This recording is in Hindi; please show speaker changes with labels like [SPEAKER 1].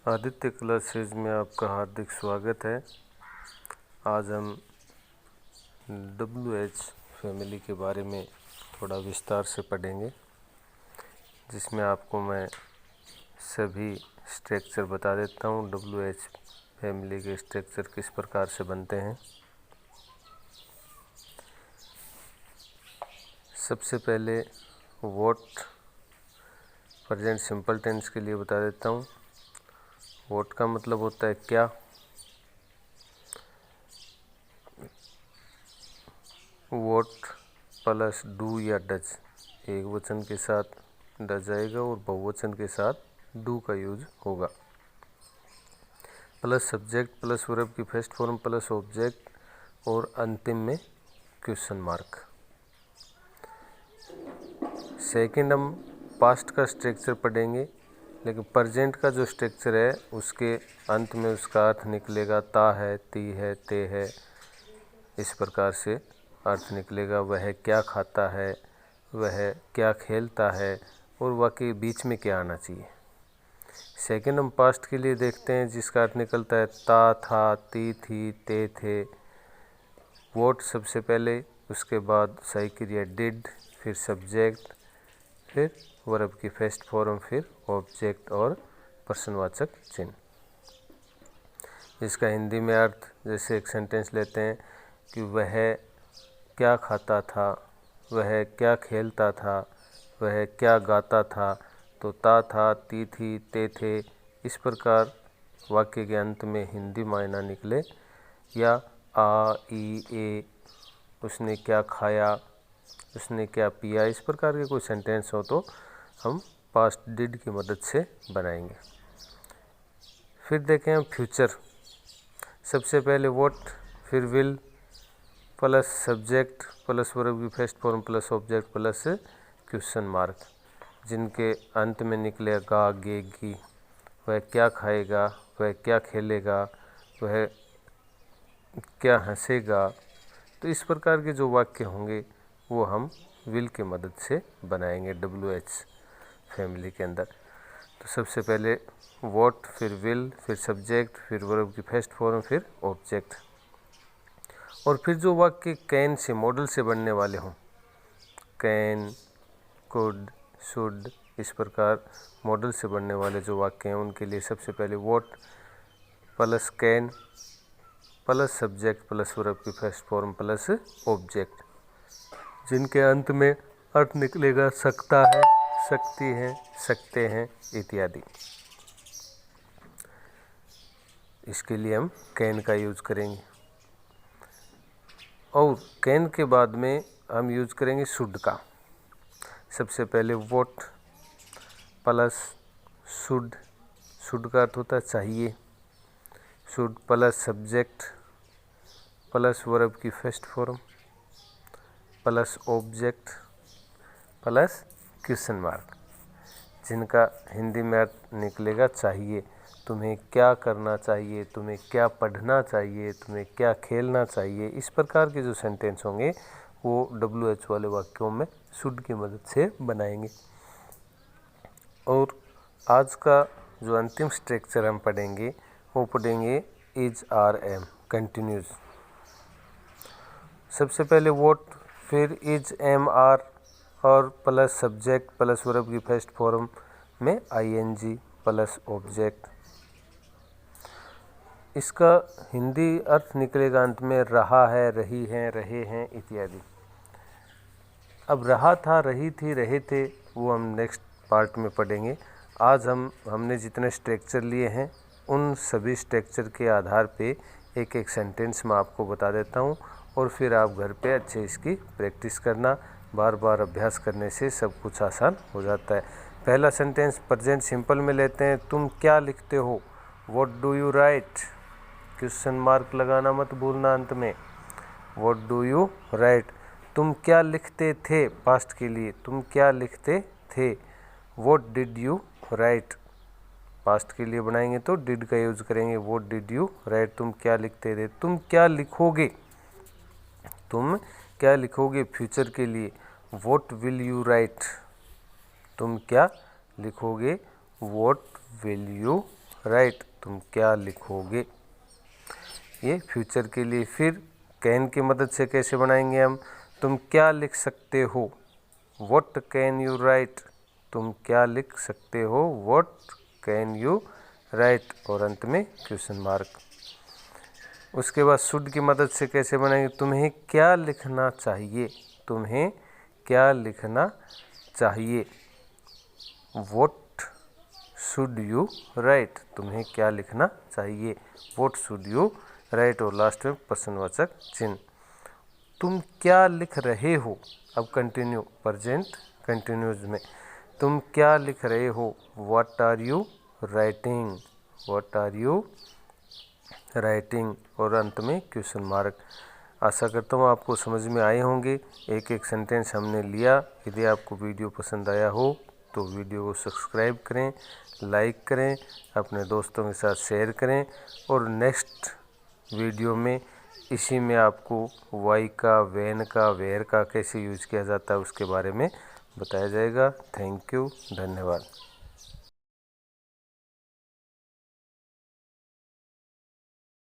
[SPEAKER 1] आदित्य क्लासेज में आपका हार्दिक स्वागत है। आज हम WH फैमिली के बारे में थोड़ा विस्तार से पढ़ेंगे, जिसमें आपको मैं सभी स्ट्रक्चर बता देता हूँ। WH फैमिली के स्ट्रक्चर किस प्रकार से बनते हैं। सबसे पहले वॉट प्रेजेंट सिंपल टेंस के लिए बता देता हूँ। वॉट का मतलब होता है क्या। वॉट प्लस डू या डज, एक वचन के साथ डज आएगा और बहुवचन के साथ डू का यूज होगा। प्लस सब्जेक्ट प्लस वर्ब की फर्स्ट फॉर्म प्लस ऑब्जेक्ट और अंतिम में क्वेश्चन मार्क। सेकंड हम पास्ट का स्ट्रक्चर पढ़ेंगे, लेकिन प्रेजेंट का जो स्ट्रक्चर है उसके अंत में उसका अर्थ निकलेगा ता है, ती है, ते है। इस प्रकार से अर्थ निकलेगा। वह क्या खाता है, वह क्या खेलता है और वह के बीच में क्या आना चाहिए। सेकंड हम पास्ट के लिए देखते हैं, जिसका अर्थ निकलता है ता था, ती थी, ते थे। वॉट सबसे पहले, उसके बाद सही क्रिया डिड, फिर सब्जेक्ट, फिर वर्ब की फर्स्ट फॉर्म, फिर ऑब्जेक्ट और प्रश्नवाचक चिन्ह। इसका हिंदी में अर्थ, जैसे एक सेंटेंस लेते हैं कि वह क्या खाता था, वह क्या खेलता था, वह क्या गाता था, तो ता था, ती थी, ते थे। इस प्रकार वाक्य के अंत में हिंदी मायना निकले। या आ, ई, ए, उसने क्या खाया, उसने क्या पिया। इस प्रकार के कोई सेंटेंस हो तो हम पास्ट डिड की मदद से बनाएंगे। फिर देखें हम फ्यूचर। सबसे पहले वॉट, फिर will plus subject plus verb की first form plus object plus question mark, जिनके अंत में निकलेगा गे गी। वह क्या खाएगा, वह क्या खेलेगा, वह क्या हंसेगा। तो इस प्रकार के जो वाक्य होंगे वो हम विल की मदद से बनाएंगे WH फैमिली के अंदर। तो सबसे पहले वॉट, फिर विल, फिर सब्जेक्ट, फिर वर्ब की फर्स्ट फॉर्म, फिर ऑब्जेक्ट। और फिर जो वाक्य कैन से मॉडल से बनने वाले हों, कैन, कुड, शुड, इस प्रकार मॉडल से बनने वाले जो वाक्य हैं उनके लिए सबसे पहले what plus can plus subject plus verb की फर्स्ट फॉर्म प्लस ऑब्जेक्ट, जिनके अंत में अर्थ निकलेगा सकता है, सकती है, सकते हैं इत्यादि। इसके लिए हम कैन का यूज करेंगे। और कैन के बाद में हम यूज करेंगे शुड का। सबसे पहले वॉट प्लस शुड, शुड का अर्थ होता है चाहिए। Should plus subject plus verb की first form plus object plus question mark, जिनका हिंदी में अर्थ निकलेगा चाहिए। तुम्हें क्या करना चाहिए, तुम्हें क्या पढ़ना चाहिए, तुम्हें क्या खेलना चाहिए। इस प्रकार के जो सेंटेंस होंगे वो WH वाले वाक्यों में शुड की मदद से बनाएंगे। और आज का जो अंतिम स्ट्रक्चर हम पढ़ेंगे वो पढ़ेंगे इज, आर, एम, कंटिन्यूस। सबसे पहले वॉट, फिर इज, एम, आर और प्लस सब्जेक्ट प्लस वर्ब की फर्स्ट फॉर्म में ING प्लस ऑब्जेक्ट। इसका हिंदी अर्थ निकलेगा अंत में रहा है, रही हैं, रहे हैं इत्यादि। अब रहा था, रही थी, रहे थे, वो हम नेक्स्ट पार्ट में पढ़ेंगे। आज हमने जितने स्ट्रक्चर लिए हैं उन सभी स्ट्रक्चर के आधार पे एक एक सेंटेंस मैं आपको बता देता हूँ, और फिर आप घर पे अच्छे इसकी प्रैक्टिस करना। बार बार अभ्यास करने से सब कुछ आसान हो जाता है। पहला सेंटेंस प्रेजेंट सिंपल में लेते हैं। तुम क्या लिखते हो, what do you right. Question mark लगाना मत भूलना अंत में। What do you right. तुम क्या लिखते थे, पास्ट के लिए तुम क्या लिखते थे। What did you right, past के लिए बनाएंगे तो डिड का यूज करेंगे। व्हाट डिड यू राइट, तुम क्या लिखते थे। तुम क्या लिखोगे, तुम क्या लिखोगे फ्यूचर के लिए। व्हाट विल यू राइट, तुम क्या लिखोगे। व्हाट विल यू राइट, तुम क्या लिखोगे। ये फ्यूचर के लिए। फिर कैन की मदद से कैसे बनाएंगे हम, तुम क्या लिख सकते हो, व्हाट कैन यू राइट, तुम क्या लिख सकते हो, व्हाट कैन यू राइट, और अंत में क्वेश्चन मार्क। उसके बाद शुड की मदद से कैसे बनाएंगे, तुम्हें क्या लिखना चाहिए, तुम्हें क्या लिखना चाहिए, व्हाट शुड यू राइट, तुम्हें क्या लिखना चाहिए, व्हाट शुड यू राइट, और लास्ट में प्रश्नवाचक चिन्ह। तुम क्या लिख रहे हो, अब कंटिन्यू प्रेजेंट कंटिन्यूज में, तुम क्या लिख रहे हो, what are you writing, what are you writing, और अंत में क्वेश्चन मार्क। आशा करता हूँ आपको समझ में आए होंगे। एक एक सेंटेंस हमने लिया। यदि आपको वीडियो पसंद आया हो तो वीडियो को सब्सक्राइब करें, लाइक करें, अपने दोस्तों के साथ शेयर करें, और नेक्स्ट वीडियो में इसी में आपको वाई का, वैन का, वेयर का कैसे यूज किया जाता है उसके बारे में बताया जाएगा। थैंक यू, धन्यवाद।